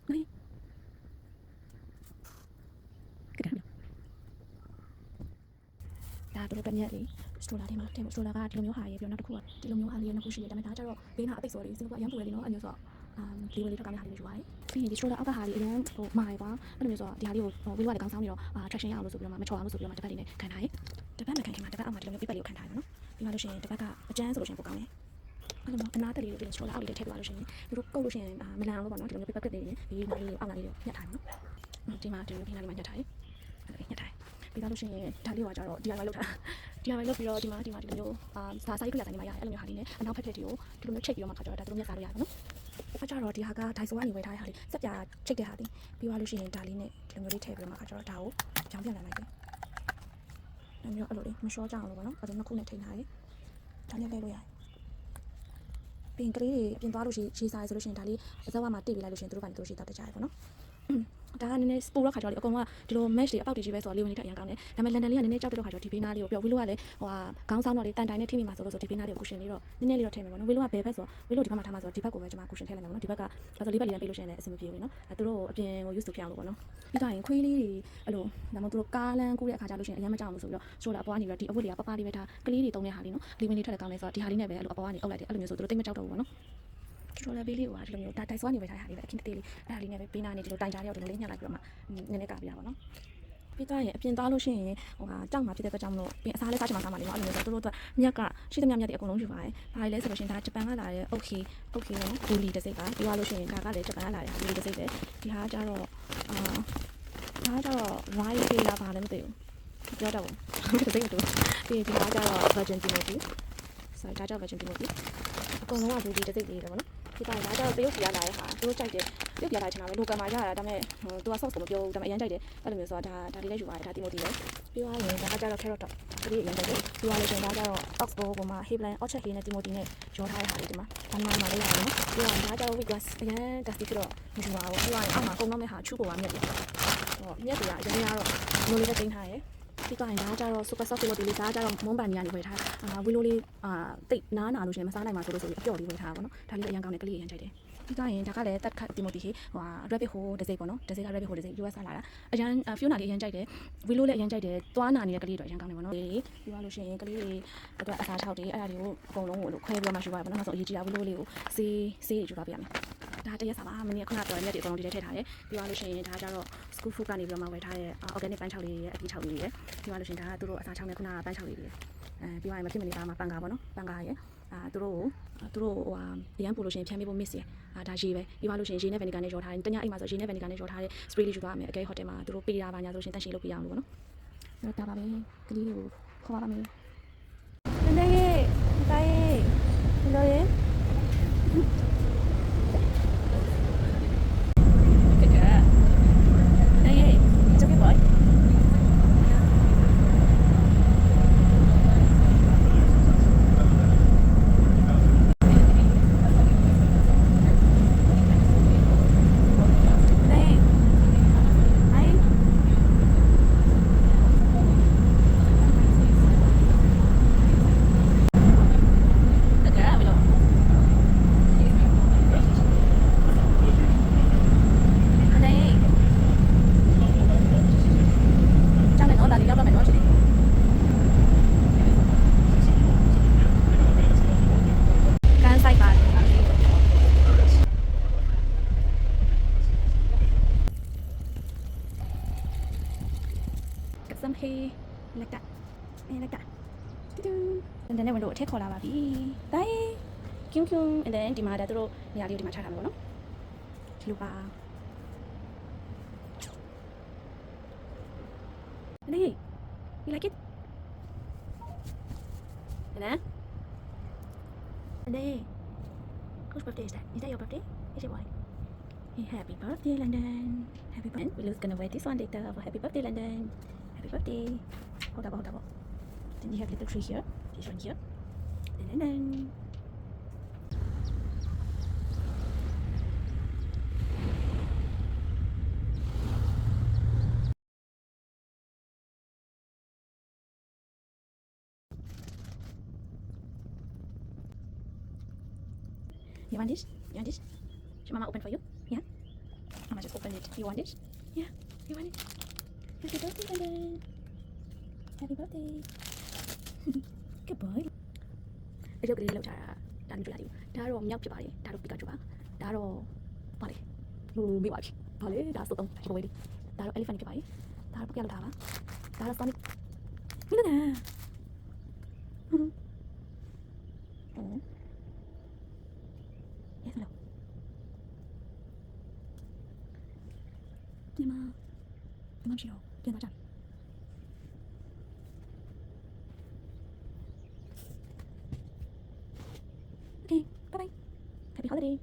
네. 그래. 나တို့တည်းရက်လေစတိုလာထဲမှာထဲမှာစတိုလာကဒီလိုမျိုးဟာရေပြီးတော့နောက်တစ်ခုကဒီလိုမျိုးဟာလေးနှစ်ခုရှိတယ်ဒါပေမဲ့ဒါကျတော့ဘေးနာအပိတ်စော်လေးစင်ကအရန်ပူတယ်လေနော်အဲ့မျိုးဆိုဒီဝလေးထပ်ကောင်းတဲ့ဟာလေးတွေယူရတယ်ပြီးရင်ဒီစတိုလာအောက်ကဟာလေးအရင်ဟိုမာရပါအဲ့လိုမျိုးဆိုဒီဟာလေးကိုဝေးဝါးလည်းကောင်းဆောင်နေတော့traction ရအောင်လို့ဆိုပြီးတော့မချော်အောင်လို့ဆိုပြီးတော့တပတ်လေးနဲ့ခံထားတယ်တပတ်မခံခင်မှာတပတ်အောက်မှာဒီလိုမျိုးပြပတ်လေးကိုခံထားတယ်နော်ပြီးမှလို့ရှိရင်တပတ်ကအကျန်းဆိုလို့ရှိရင်ပိုကောင်းတယ်အဲ့လိုမျိုးအနာတက်လေးတွေစတိုလာအောက်လေးတွေထည့်သွားလို့ရှိရင်သူတို့ကုတ်လို့ရှိရင်မလန်အောင်လို့ပေါ့နော်ဒီလိုမျိုးပြပတ်ကစ်လေးတွေဒီနားလေးအောက်နားလေးတွေညှက်ထားတယ်နော်ဒီမှာဒီလိုမျိုးပြနားလေးမှာညှက်ထားတယ်ညှက်ထားပြီးတော့လို့ရှိရင်ဒါလေးကကျတော့ DIY လုပ်တာ DIY လုပ်ပြီးတော့ဒီမှာဒီလိုမျိုးစာရေးပြရတိုင်းမှာရတယ်အဲ့လိုမျိုးဟာလေးနဲ့အနောက်ဖက်ဖက်တွေကိုဒီလိုမျိုးချိတ်ပြီးတော့မှခါကျတော့ဒါသူတို့မျက်စာလို့ရတယ်နော်အဲ့ကျတော့ဒီဟာက Daiso ကနေဝယ်ထားတဲ့ဟာလေးစက်ပြချိတ်တဲ့ဟာလေးပြီးသွားလို့ရှိရင်ဒါလေးနဲ့ဒီလိုမျိုးလေးထည့်ပြီးတော့မှခါကျတော့ဒါကိုကြောင်ပြန်လာလိုက်တယ်အဲ့မျိုးအဲ့လိုလေးမလျှောကြအောင်လို့ပေါ့နော်အဲ့ဒါနှစ်ခုနဲ့ထိန်းထားတယ်ဒါလေးလဲလို့ရတယ်ပြီးရင်ကလေးတွေပြင်သွားလို့ရှိစားရဆိုလို့ရှိရင်ဒါလေးအစဝါမှာတိတ်ပေးလိုက်လို့ရှိရင်သူတို့ကနေသူတို့ရှိတောက်တကြရပေါ့နော်ဒါကနည်းနည်းစပူတော့ခါကြတော့အကောင်ကဒီလို mesh တွေအပေါက်တွေကြီးပဲဆိုတော့လေးဝင်နေတဲ့အရင်ကောင်းတယ်ဒါပေမဲ့လန်ဒန်လေးကနည်းနည်းကြောက်တဲ့ခါကျတော့ဒီဘေးနားလေးကိုပြောဝီလိုကလည်းဟိုဟာခေါင်းဆောင်တော့လေးတန်တိုင်နဲ့ထိမိမှာဆိုလို့ဆိုဒီဘေးနားလေးကိုကူရှင်လေးတော့နည်းနည်းလေးတော့ထည့်မယ်ပေါ့နော်ဝီလိုကဘယ်ဘက်ဆိုဝီလိုဒီဘက်မှာထားမှာဆိုဒီဘက်ကိုပဲကျွန်မကူရှင်ထည့်လိုက်မယ်ပေါ့နော်ဒီဘက်ကဒါဆိုလေးဘက်လေးတန်းပေးလို့ရှိရင်လည်းအဆင်မပြေဘူးနော်အဲသူတို့အပြင်ကို use လုပ်ပြအောင်လို့ပေါ့နော်ပြီးတော့ရင်ခွေးလေးတွေအဲ့လိုဒါမှမဟုတ်သူတို့ကားလမ်းကူးတဲ့အခါကျလို့ရှိရင်အရင်မကြောက်လို့ဆိုပြီးတော့ရှိုးလာအပေါ်ကနေပြီးတော့ဒီအဝတ်တွေကပပလေးပဲထားကလေးတွေတုံးတဲ့ဟာလေးနော်လီဝင်လေးထွက်တဲ့ကောင်းလေးဆိုတော့ဒီဟာလေးနဲ့ပဲအဲ့လိုအပေါ်ကနေအုပ်လိုက်တယ်အဲ့လိုမျိုးဆိုသူတို့တိတ်မကြောက်တော့ဘူးပေါ့နော်တော်တော်လေးလေးဟိုဟာဒီလိုမျိုးတိုက်စွာနေပဲထားရလေးပဲအခင်းတေးလေးအဲ့ဒါလေးနဲ့ပဲပေးနာနေဒီလိုတိုင်ကြားရောက်ဒီလိုလေးညှက်လိုက်ပြီးတော့မှနည်းနည်းကပြရပါတော့ပြီးတော့ရင်အပြင်သားလို့ရှိရင်ဟိုဟာကြောက်မှာဖြစ်တဲ့အတွက်ကြောင့်မလို့ပြင်အစားလေးစားချင်မှစားမှာလေနော်အဲ့လိုမျိုးဆိုတော့တို့မြက်ကရှိသမျှမြက်တွေအကုန်လုံးယူပါတယ်။ဘာလဲဆိုလို့ရှိရင်ဒါဂျပန်ကလာတဲ့ okay နော်ဘူလီတစ်စိတ်ပါပြီးသွားလို့ရှိရင်ဒါကလည်းဂျပန်ကလာတဲ့ဘူလီတစ်စိတ်ပဲဒီဟာကကြတော့ဒါကကြတော့ right ဖေးလာပါလည်းမသိဘူးပြောတော့ဘူးတစ်စိတ်တူပြီးဒီဟာကကြတော့ virgin timothy ဆိုတော့ဒါကြတော့ virgin timothy အကုန်လုံးကဘူလီတစ်စိတ်လေးတယ်ပေါ့နော်ဒီတိုင်းဒါကြတော့တရုတ်ပြည်လာတဲ့ဟာသူတို့ကြိုက်တယ်တရုတ်ပြည်လာချင်တာပဲ local မှာရတာဒါပေမဲ့သူက sauce ကိုမပြောဘူးဒါပေမဲ့အရင်ကြိုက်တယ်အဲ့လိုမျိုးဆိုတော့ဒါလေးလည်းယူပါတယ်ဒါ timothy လည်းပြီးသွားရင်ဒါကကြတော့ carrot top ကလေးအရင်ကြိုက်တယ်ပြီးသွားလို့ရှင်ဒါကြတော့ oxbow ပေါ်မှာ Haveland orchard လေးနဲ့ timothy နဲ့ရောထားတဲ့ဟာလေးဒီမှာဒါမှမလေးရတယ်နော်ပြီးတော့ဒါကြတော့ wheat grass အရင် dusty ဖြစ်တော့မယူပါဘူးပြီးသွားရင်အောက်မှာကုန်တော့မဲ့ဟာချူပေါ်ကမြက်တယ်ဟောမြက်တွေကအရင်ကတော့လိုလေးပဲတင်ထားတယ်ပြီးတော့ရင်ဒါကြတော့ super soft လို့ဒီလေးဒါကြတော့မွန်ပန်နေရနေဝယ်ထားဝီလိုလေးတိတ်နားနာလို့ရှင်မစားနိုင်ပါဆိုလို့ဆိုပြီးအပျော့လေးဝယ်ထားပါတော့ဒါလေးအရင်ကောင်းတယ်ကလေးအရင်ကြိုက်တယ်ပြီးတော့ရင်ဒါကလည်းတက်ခတ် timothy ဟို rabbit hole တစ်စိတ်ပေါ့နော်တစ်စိတ်က rabbit hole တစ်စိတ် US လာတာအရင် fiona လေးအရင်ကြိုက်တယ်ဝီလိုလည်းအရင်ကြိုက်တယ်သွားနာနေတဲ့ကလေးတွေအရင်ကောင်းတယ်ပေါ့နော်ပြီးသွားလို့ရှိရင်ကလေးတွေအတွက်အစား6တွေအဲ့ဒါတွေကိုအကုန်လုံးကိုခွဲပြီးတော့မှယူပါပေါ့နော်နောက်ဆုံးအရေးကြီးတာဝီလိုလေးကိုဆေးယူသွားပြရမယ်ဒါတရက်စားပါမင်းခုနပြောတဲ့မြက်တွေအကုန်လုံးဒီထဲထည့်ထားတယ်ပြီးသွားလို့ရှိရင်ဒါကြတော့ school food ကနေပြီးတော့မှဝယ်ထားတဲ့ organic ပန်းချောက်လေးတွေအပီးချောက်လေးတွေပြီးသွားလို့ရှိရင်ဒါကသူတို့အစားချောက်နဲ့ခုနကပန်းချောက်လေးတွေပြီးသွားရင်မဖြစ်မနေပါမှာပန်ကာပေါ့နော်ပန်ကာရဲ့သူတို့ဟိုအရန်ပို့လို့ရှိရင်ဖြန်းပေးဖို့ miss ရဒါရေပဲပြီးသွားလို့ရှိရင်ရေနဲ့ vinegar နဲ့ရောထားတယ်တညအိမ်မှာဆိုရေနဲ့ vinegar နဲ့ရောထားတဲ့ spray လေးယူသွားရမယ်အကဲ hotel မှာသူတို့ပေးတာပါညာဆိုရှင်တန့်ရှင်းလုပ်ပေးရအောင်လို့ပေါ့နော်အဲ့ဒါပါပဲကလေးတွေကိုခေါ်ပါပါမယ်နည်းနည်းရေးတိုင်းရေးဘယ်လိုရေးလိုက်တာလိုက်တာတူတူတန်းနဲ့ဝင်လို့အထက်ခေါ်လာပါပြီတိုင်းကျုံကျုံand then ဒီမှာဒါတို့နေရာလေးကိုဒီမှာချထားမှာပေါ့နော်ဒီလိုပါနေ you like it နဲနေ whose birthday is that your birthday is it why happy birthday London happy birthday we're gonna wear this one later for happy birthday London happy birthday hold up then you have little tree here this one here then you want this should mama open for you yeah mama You want it? Yeah, you want it? Happy birthday, Brandon. Happy birthday. Good boy. အရုပ်ကလေးလောက်ထားတာဒါနဲ့တွေ့ရတယ်ဒါကတော့မြောက်ဖြစ်ပါတယ်ဒါတော့ပီကာချူပါဒါတော့ဘာလဲမေးပါပြီဘာလဲဒါဆိုတော့ဘယ်လိုလဲဒါတော့ elephant ဖြစ်ပါတယ်ဒါတော့ပကလောက်ထားပါဒါတော့ Sonic မင်းနာyes hello ညီမရှိတော့ပြန်သွားကြပြီOkay, bye-bye. Happy holiday.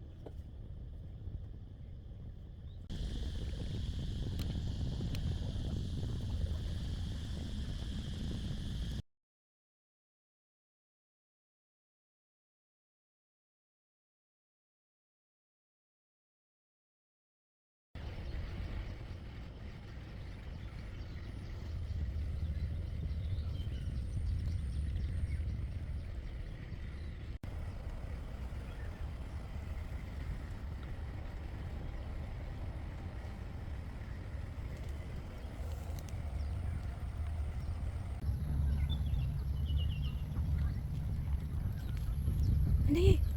네.